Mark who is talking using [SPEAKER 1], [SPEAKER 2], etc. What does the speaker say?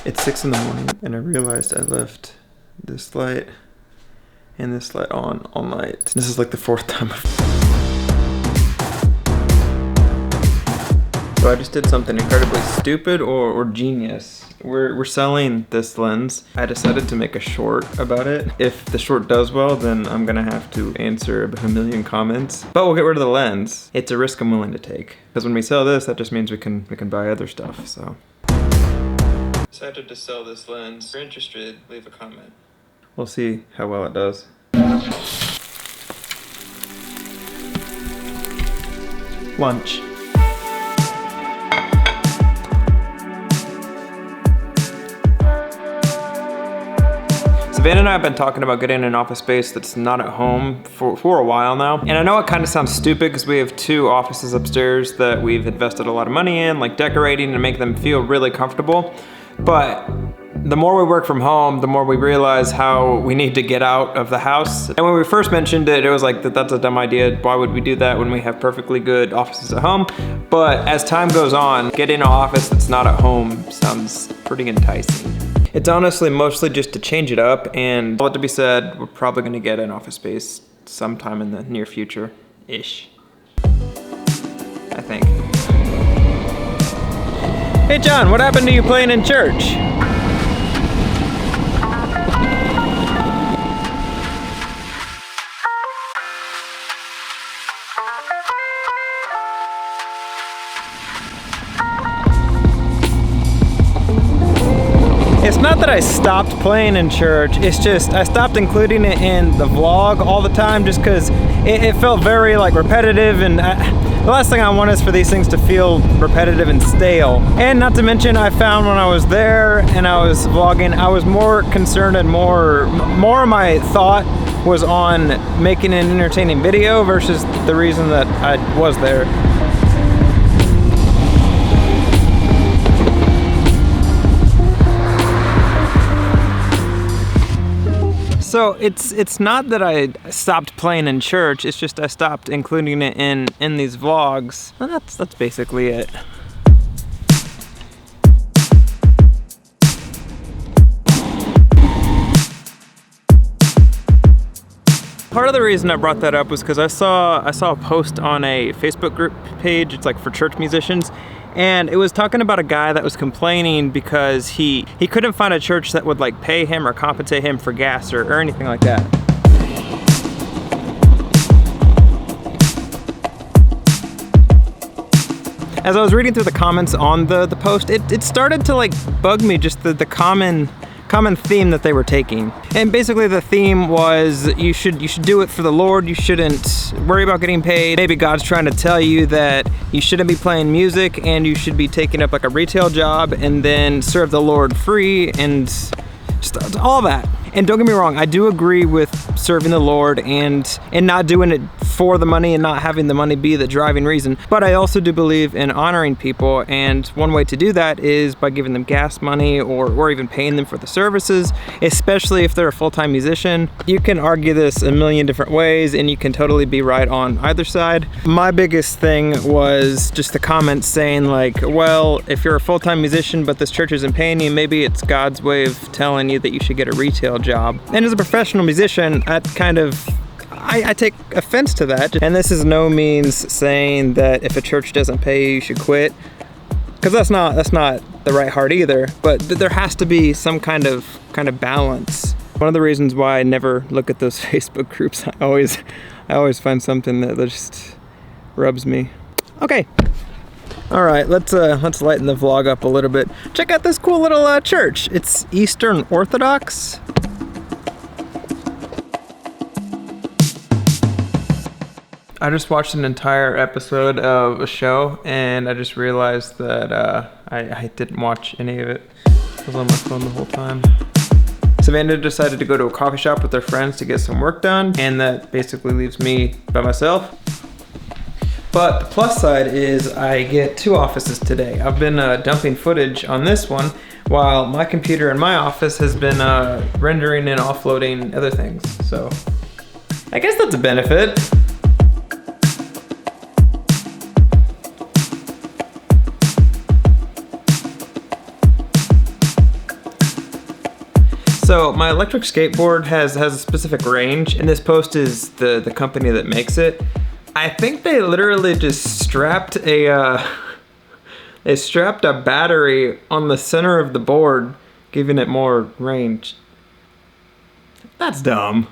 [SPEAKER 1] It's 6 in the morning and I realized I left this light and this light on all night. This is like the 4th time. So I just did something incredibly stupid or genius. We're selling this lens. I decided to make a short about it. If the short does well, then I'm gonna have to answer a million comments. But we'll get rid of the lens. It's a risk I'm willing to take. Because when we sell this, that just means we can buy other stuff, so. Decided to sell this lens. If you're interested, leave a comment. We'll see how well it does. Lunch. Savannah and I have been talking about getting an office space that's not at home for a while now. And I know it kind of sounds stupid because we have 2 offices upstairs that we've invested a lot of money in, like decorating to make them feel really comfortable. But the more we work from home, the more we realize how we need to get out of the house. And when we first mentioned it, it was like, that's a dumb idea. Why would we do that when we have perfectly good offices at home? But as time goes on, getting an office that's not at home sounds pretty enticing. It's honestly mostly just to change it up, and all that to be said, we're probably gonna get an office space sometime in the near future-ish. I think. Hey John, what happened to you playing in church? It's not that I stopped playing in church, it's just I stopped including it in the vlog all the time just because it felt very like repetitive, and the last thing I want is for these things to feel repetitive and stale. And not to mention, I found when I was there and I was vlogging, I was more concerned and more of my thought was on making an entertaining video versus the reason that I was there. So it's not that I stopped playing in church, it's just I stopped including it in these vlogs. And that's basically it. Part of the reason I brought that up was because I saw a post on a Facebook group page, it's like for church musicians, and it was talking about a guy that was complaining because he couldn't find a church that would like pay him or compensate him for gas or anything like that. As I was reading through the comments on the post, it started to like bug me, just the common theme that they were taking. And basically the theme was you should do it for the Lord, you shouldn't worry about getting paid. Maybe God's trying to tell you that you shouldn't be playing music and you should be taking up like a retail job and then serve the Lord free and just all that. And don't get me wrong, I do agree with serving the Lord and not doing it for the money and not having the money be the driving reason. But I also do believe in honoring people, and one way to do that is by giving them gas money or even paying them for the services, especially if they're a full-time musician. You can argue this a million different ways and you can totally be right on either side. My biggest thing was just the comments saying like, well, if you're a full-time musician but this church isn't paying you, maybe it's God's way of telling you that you should get a retail job. And as a professional musician, I take offense to that. And this is no means saying that if a church doesn't pay you, you should quit, because that's not the right heart either. But there has to be some kind of balance. One of the reasons why I never look at those Facebook groups, I always find something that just rubs me. Okay. All right, let's lighten the vlog up a little bit. Check out this cool little church. It's Eastern Orthodox. I just watched an entire episode of a show and I just realized that I didn't watch any of it. I was on my phone the whole time. Savannah decided to go to a coffee shop with her friends to get some work done, and that basically leaves me by myself. But the plus side is I get 2 offices today. I've been dumping footage on this one while my computer in my office has been rendering and offloading other things. So I guess that's a benefit. So my electric skateboard has a specific range, and this post is the company that makes it. I think they literally just strapped a battery on the center of the board, giving it more range. That's dumb.